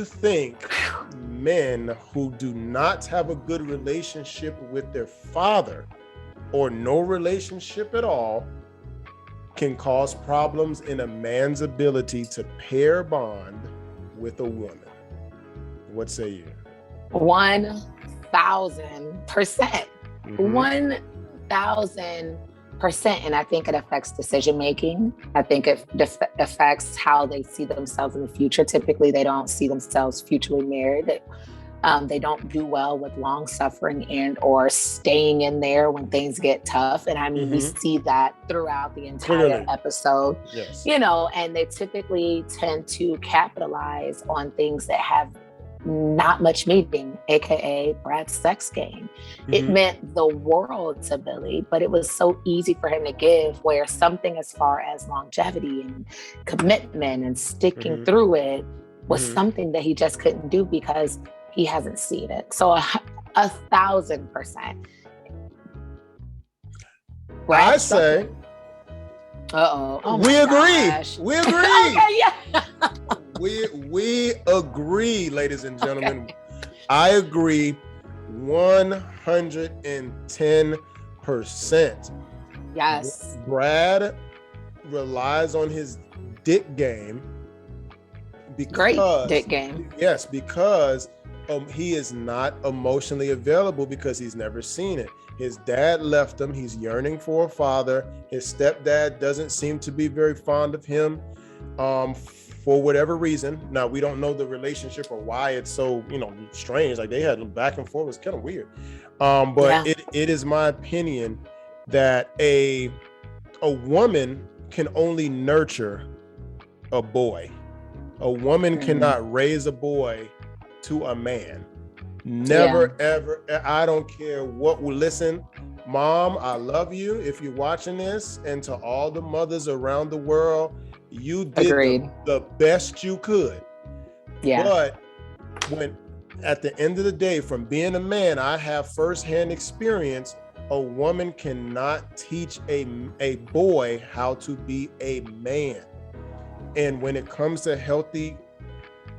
you think men who do not have a good relationship with their father or no relationship at all can cause problems in a man's ability to pair bond with a woman? What say you? 1,000%. 1,000%. And I think it affects decision making. I think it affects how they see themselves in the future. Typically, they don't see themselves futurely married. They don't do well with long suffering and or staying in there when things get tough. And I mean, we see that throughout the entire episode, and they typically tend to capitalize on things that have not much meaning, AKA Brad's sex game. It meant the world to Billy, but it was so easy for him to give, where something as far as longevity and commitment and sticking through it was something that he just couldn't do because he hasn't seen it. So 1,000%. I say, we agree. We agree. Okay, yeah. We agree, ladies and gentlemen. Okay. I agree 110%. Yes. Brad relies on his dick game. Great dick game. Yes, because he is not emotionally available because he's never seen it. His dad left him. He's yearning for a father. His stepdad doesn't seem to be very fond of him for whatever reason. Now, we don't know the relationship or why it's so, strange. Like they had back and forth. It was kind of weird. But it is my opinion that a woman can only nurture a boy. A woman cannot raise a boy to a man. Never, ever. I don't care what. Listen, Mom, I love you if you're watching this, and to all the mothers around the world, you did the best you could. Yeah. But when at the end of the day, from being a man, I have firsthand experience. A woman cannot teach a boy how to be a man. And when it comes to healthy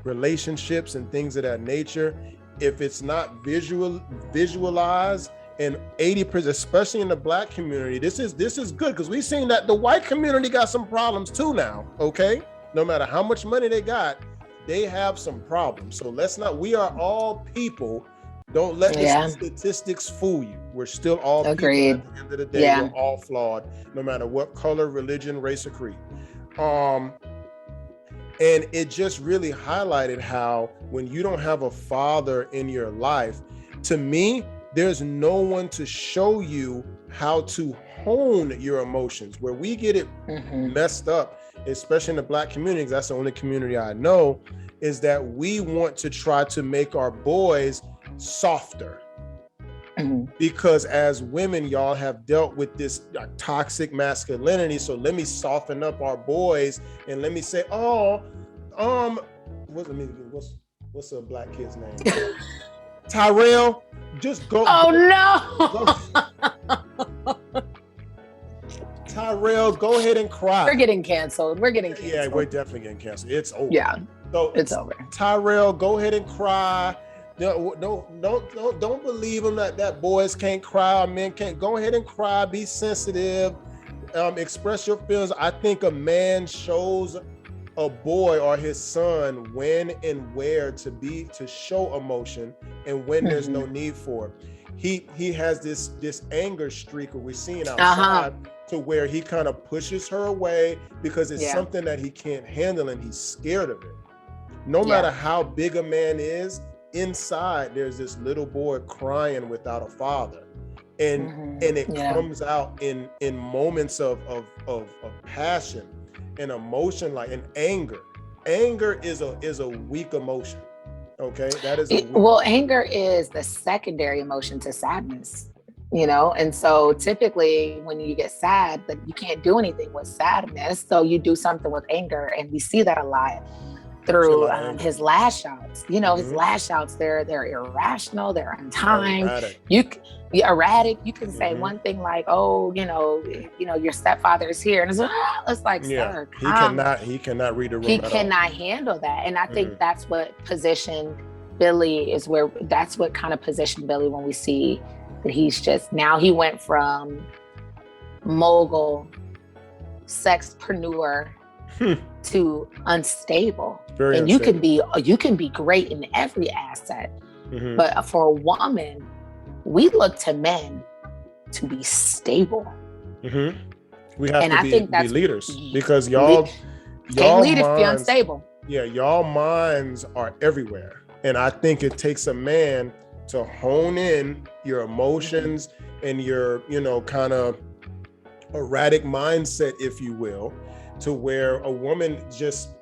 relationships and things of that nature, if it's not visualized, and 80%, especially in the Black community, this is good, because we've seen that the white community got some problems too now. Okay, no matter how much money they got, they have some problems. So we are all people. Don't let the statistics fool you. We're still all people. At the end of the day, we're all flawed, no matter what color, religion, race, or creed. And it just really highlighted how when you don't have a father in your life, to me, there's no one to show you how to hone your emotions. Where we get it messed up, especially in the Black community, 'cause that's the only community I know, is that we want to try to make our boys softer. Because as women, y'all have dealt with this toxic masculinity. So let me soften up our boys and let me say, what's a Black kid's name? Tyrell, just go. Tyrell, go ahead and cry. We're getting canceled. Yeah, we're definitely getting canceled. It's over. Yeah, so it's over. Tyrell, go ahead and cry. Don't believe him that boys can't cry, men can't. Go ahead and cry. Be sensitive. Express your feelings. I think a man shows a boy or his son when and where to show emotion and when there's no need for it. He has this anger streak that we're seeing outside to where he kind of pushes her away because it's something that he can't handle and he's scared of it. No matter how big a man is, inside there's this little boy crying without a father, and it comes out in moments of passion and emotion, like in anger. Anger is a weak emotion. Okay, that is anger is the secondary emotion to sadness, and so typically when you get sad, that you can't do anything with sadness, so you do something with anger, and we see that a lot. through anger. his lash outs. You know, his lash outs, they're irrational, they're untimed. You're erratic. You can say one thing like, "Oh, you know, your stepfather is here," and it's like, sir, he cannot read the room. He cannot handle that, and I think that's what positioned Billy that's what kind of positioned Billy when we see that he's just, now he went from mogul, sexpreneur to unstable. Very and unstable. you can be great in every asset, but for a woman, we look to men to be stable. We have to be leaders, because y'all can't lead if you're unstable. Yeah, y'all minds are everywhere, and I think it takes a man to hone in your emotions and your, kind of erratic mindset, if you will, to where a woman just,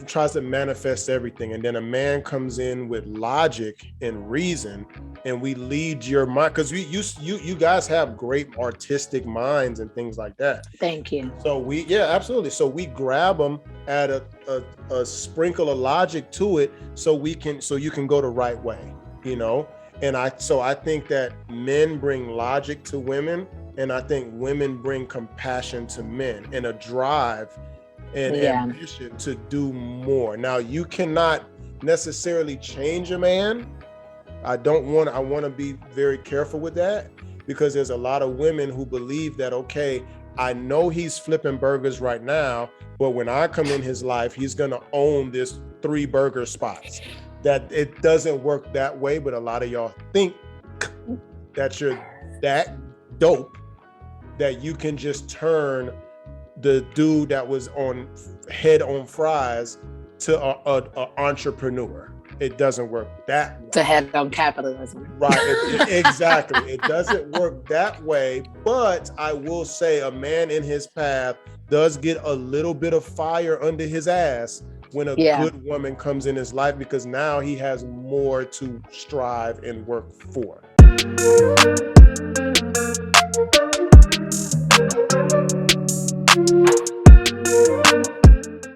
tries to manifest everything. And then a man comes in with logic and reason, and we lead your mind, because you guys have great artistic minds and things like that. Thank you. So absolutely. So we grab them, add a sprinkle of logic to it, so you can go the right way, And I think that men bring logic to women, and I think women bring compassion to men, and a drive and ambition to do more. Now, you cannot necessarily change a man. I want to be very careful with that, because there's a lot of women who believe that, okay, I know he's flipping burgers right now, but when I come in his life, he's going to own this 3 burger spots. That it doesn't work that way, but a lot of y'all think that you're that dope that you can just turn the dude that was on head on fries to a entrepreneur. It doesn't work that way. To head on capitalism. Right, exactly. It doesn't work that way, but I will say a man in his path does get a little bit of fire under his ass when a good woman comes in his life, because now he has more to strive and work for.